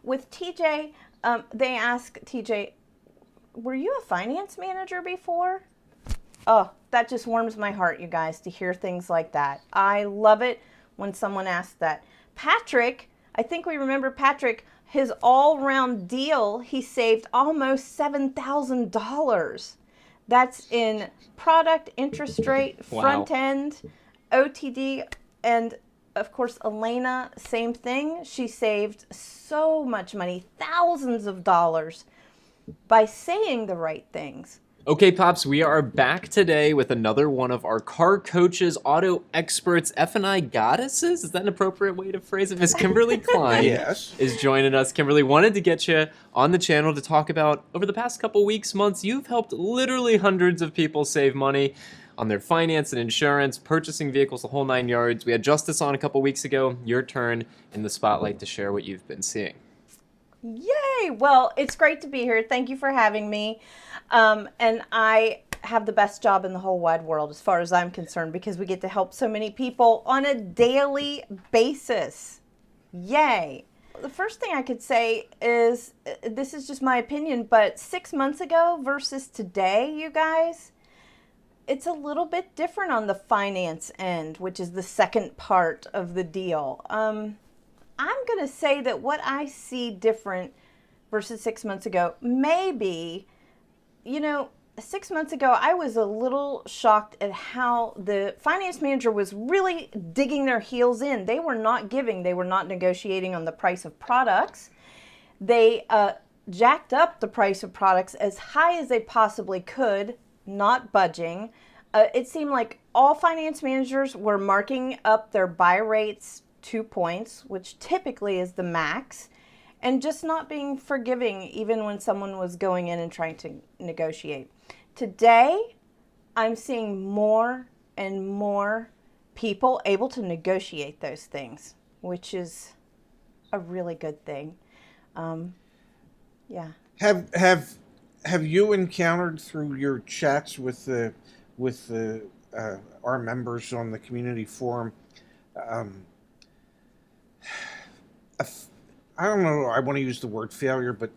with TJ, they ask TJ, were you a finance manager before? Oh, that just warms my heart, you guys, to hear things like that. I love it when someone asks that. Patrick, I think we remember Patrick, his all-round deal, he saved almost $7,000. That's in product, interest rate, front end, OTD, and of course, Elena, same thing. She saved so much money, thousands of dollars, by saying the right things. Okay, Pops, we are back today with another one of our car coaches, auto experts, F&I goddesses. Is that an appropriate way to phrase it? Miss Kimberly Klein is joining us. Kimberly, wanted to get you on the channel to talk about, over the past couple weeks, months, you've helped literally hundreds of people save money on their finance and insurance, purchasing vehicles, the whole 9 yards. We had Justice on a couple weeks ago. Your turn in the spotlight to share what you've been seeing. Yay! Well, it's great to be here. Thank you for having me. And I have the best job in the whole wide world as far as I'm concerned, because we get to help so many people on a daily basis. Yay! The first thing I could say is, this is just my opinion, but 6 months ago versus today, you guys, it's a little bit different on the finance end, which is the second part of the deal. I'm going to say that what I see different versus 6 months ago, maybe, 6 months ago, I was a little shocked at how the finance manager was really digging their heels in. They were not giving, they were not negotiating on the price of products. They jacked up the price of products as high as they possibly could, not budging. It seemed like all finance managers were marking up their buy rates 2 points, which typically is the max, and just not being forgiving even when someone was going in and trying to negotiate. Today, I'm seeing more and more people able to negotiate those things, which is a really good thing. Yeah. Have you encountered through your chats with our members on the community forum, I don't know, I want to use the word failure, but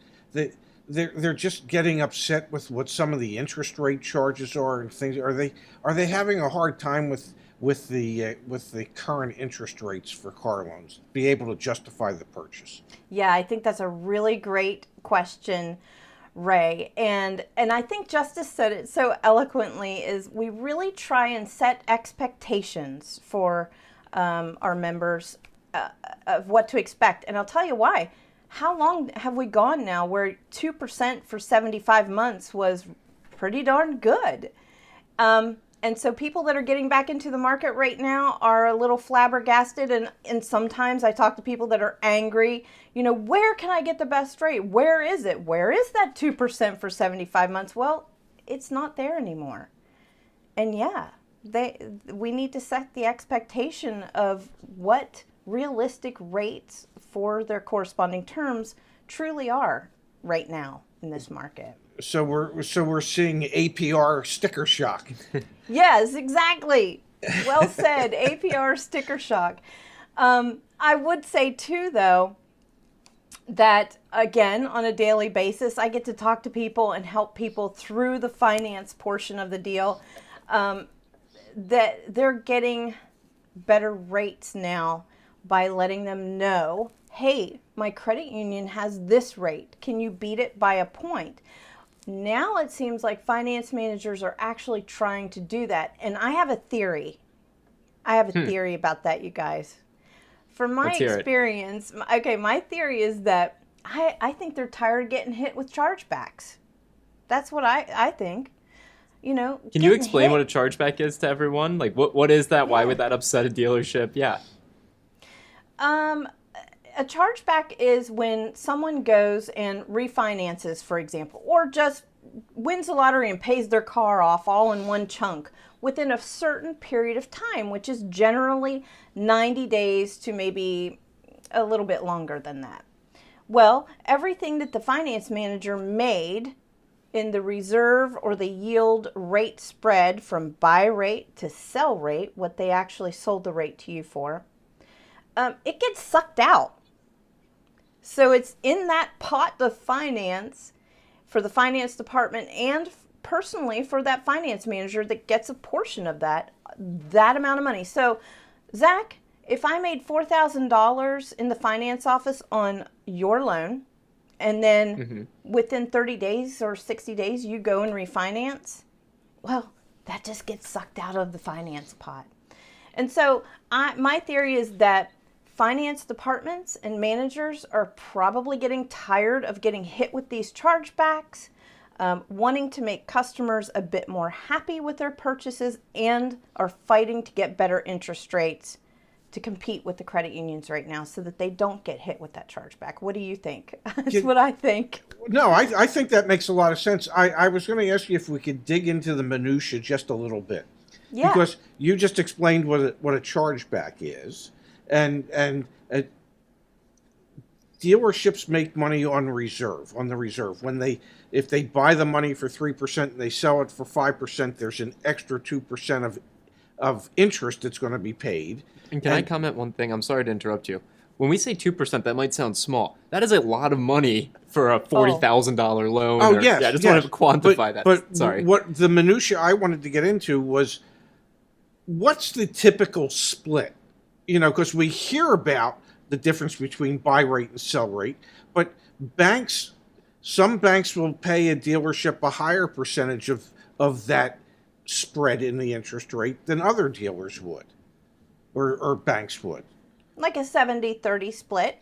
they're just getting upset with what some of the interest rate charges are and things. Are they having a hard time with the current interest rates for car loans, be able to justify the purchase? Yeah, I think that's a really great question, Ray. And I think Justice said it so eloquently, is we really try and set expectations for our members of what to expect. And I'll tell you why. How long have we gone now where 2% for 75 months was pretty darn good? And so people that are getting back into the market right now are a little flabbergasted. And sometimes I talk to people that are angry. Where can I get the best rate? Where is it? Where is that 2% for 75 months? Well, it's not there anymore. And yeah, we need to set the expectation of what realistic rates for their corresponding terms truly are right now in this market. So we're seeing APR sticker shock. Yes, exactly. Well said. APR sticker shock. I would say too, though, that again, on a daily basis, I get to talk to people and help people through the finance portion of the deal, that they're getting better rates now by letting them know, hey, my credit union has this rate. Can you beat it by a point? Now it seems like finance managers are actually trying to do that. And I have a theory. Theory about that, you guys. From my experience, my theory is that I think they're tired of getting hit with chargebacks. That's what I think. Can you explain what a chargeback is to everyone? Like, what is that? Yeah. Why would that upset a dealership? Yeah. A chargeback is when someone goes and refinances, for example, or just wins the lottery and pays their car off all in one chunk within a certain period of time, which is generally 90 days to maybe a little bit longer than that. Well, everything that the finance manager made in the reserve or the yield rate spread from buy rate to sell rate, what they actually sold the rate to you for, it gets sucked out. So it's in that pot of finance for the finance department and personally for that finance manager that gets a portion of that amount of money. So, Zach, if I made $4,000 in the finance office on your loan, and then within 30 days or 60 days you go and refinance, well, that just gets sucked out of the finance pot. And so my theory is that finance departments and managers are probably getting tired of getting hit with these chargebacks, wanting to make customers a bit more happy with their purchases, and are fighting to get better interest rates to compete with the credit unions right now so that they don't get hit with that chargeback. What do you think? That's what I think. No, I think that makes a lot of sense. I was going to ask you if we could dig into the minutia just a little bit. Yeah. Because you just explained what a chargeback is. And dealerships make money on the reserve. When if they buy the money for 3% and they sell it for 5%, there's an extra 2% of interest that's going to be paid. And can I comment one thing? I'm sorry to interrupt you. When we say 2%, that might sound small. That is a lot of money for a $40,000 loan. Oh, yes. Yeah, I just want to quantify that. But sorry. What the minutia I wanted to get into was, what's the typical split? Because we hear about the difference between buy rate and sell rate, but some banks will pay a dealership a higher percentage of that spread in the interest rate than other dealers would, or banks would. Like a 70-30 split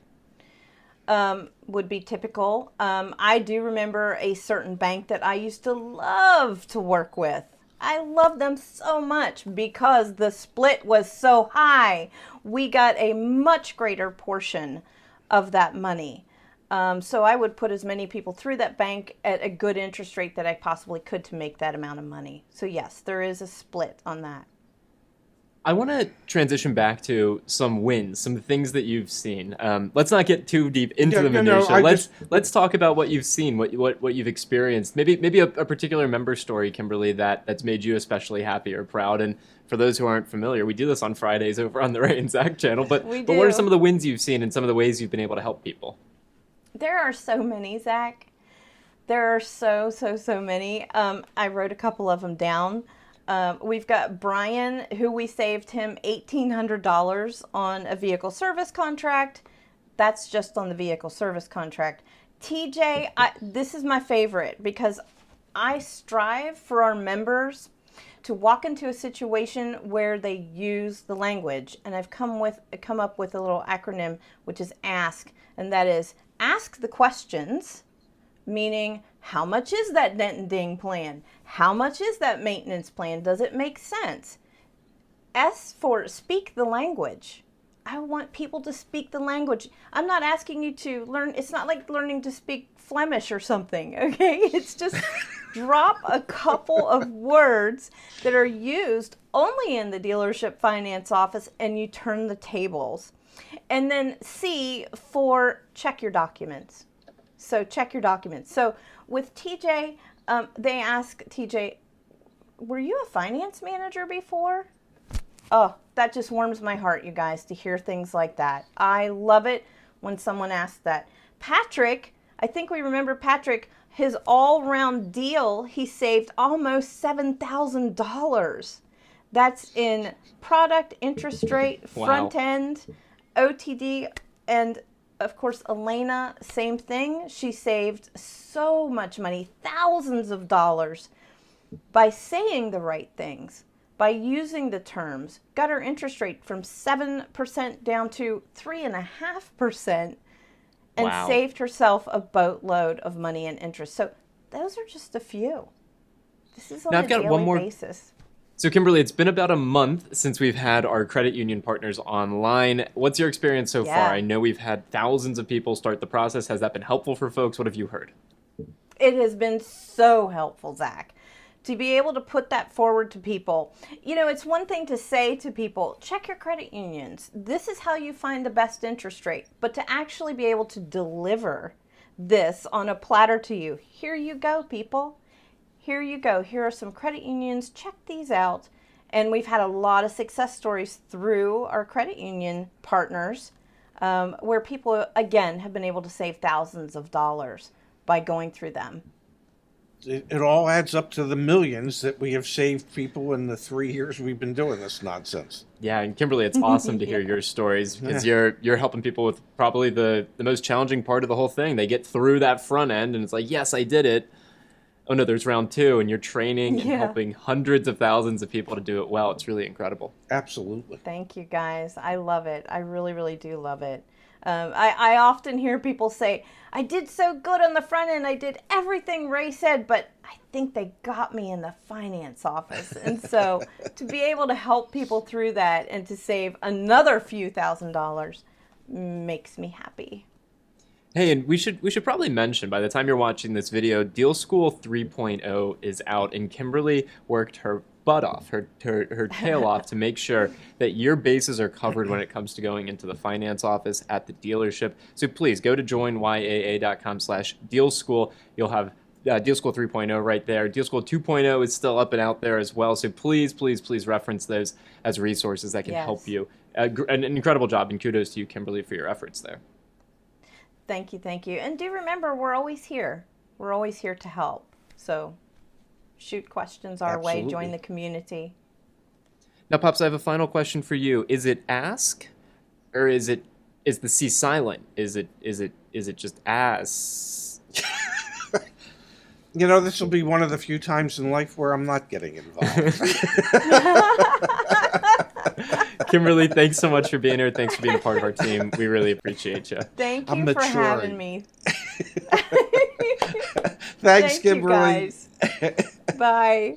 would be typical. I do remember a certain bank that I used to love to work with. I love them so much because the split was so high. We got a much greater portion of that money. So I would put as many people through that bank at a good interest rate that I possibly could to make that amount of money. So yes, there is a split on that. I want to transition back to some wins, some things that you've seen. Let's not get too deep into the minutia. Let's talk about what you've seen, what you've experienced. Maybe a particular member story, Kimberly, that's made you especially happy or proud. And for those who aren't familiar, we do this on Fridays over on the Ray and Zach channel. But what are some of the wins you've seen and some of the ways you've been able to help people? There are so many, Zach. There are so many. I wrote a couple of them down. We've got Brian, who we saved him $1,800 on a vehicle service contract. That's just on the vehicle service contract. TJ, this is my favorite because I strive for our members to walk into a situation where they use the language. And I've come up with a little acronym, which is ASK, and that is ask the questions, meaning how much is that dent and ding plan? How much is that maintenance plan? Does it make sense? S for speak the language. I want people to speak the language. I'm not asking you to learn. It's not like learning to speak Flemish or something, okay? It's just drop a couple of words that are used only in the dealership finance office and you turn the tables. And then C for check your documents. So check your documents. So with TJ, they ask TJ, were you a finance manager before? Oh, that just warms my heart, you guys, to hear things like that. I love it when someone asks that. Patrick, I think we remember Patrick, his all-round deal, he saved almost $7,000. That's in product, interest rate, front end, OTD, and of course, Elena, same thing. She saved so much money, thousands of dollars, by saying the right things, by using the terms, got her interest rate from 7% down to 3.5%, and saved herself a boatload of money and interest. So those are just a few. This is on a daily basis. So Kimberly, it's been about a month since we've had our credit union partners online. What's your experience so far? I know we've had thousands of people start the process. Has that been helpful for folks? What have you heard? It has been so helpful, Zach, to be able to put that forward to people. You know, it's one thing to say to people, check your credit unions. This is how you find the best interest rate. But to actually be able to deliver this on a platter to you, here you go, people. Here you go. Here are some credit unions. Check these out. And we've had a lot of success stories through our credit union partners where people, again, have been able to save thousands of dollars by going through them. It all adds up to the millions that we have saved people in the 3 years we've been doing this nonsense. Yeah, and Kimberly, it's awesome to hear your stories because you're helping people with probably the most challenging part of the whole thing. They get through that front end and it's like, yes, I did it. Oh no, there's round 2, and you're training and helping hundreds of thousands of people to do it well. It's really incredible. Absolutely. Thank you, guys. I love it. I really, really do love it. I often hear people say, I did so good on the front end. I did everything Ray said, but I think they got me in the finance office. And so to be able to help people through that and to save another few $1,000s makes me happy. Hey, and we should probably mention, by the time you're watching this video, Deal School 3.0 is out, and Kimberly worked her butt off, her tail off to make sure that your bases are covered when it comes to going into the finance office at the dealership. So please go to joinyaa.com/dealschool. You'll have Deal School 3.0 right there. Deal School 2.0 is still up and out there as well. So please reference those as resources that can help you. An incredible job, and kudos to you, Kimberly, for your efforts there. Thank you. And do remember, we're always here. We're always here to help. So shoot questions our way, join the community. Now, Pops, I have a final question for you. Is it ask, or is the C silent? Is it just ask? You know, this will be one of the few times in life where I'm not getting involved. Kimberly, thanks so much for being here. Thanks for being a part of our team. We really appreciate you. Thank you for having me. Thanks, Kimberly. You guys. Bye.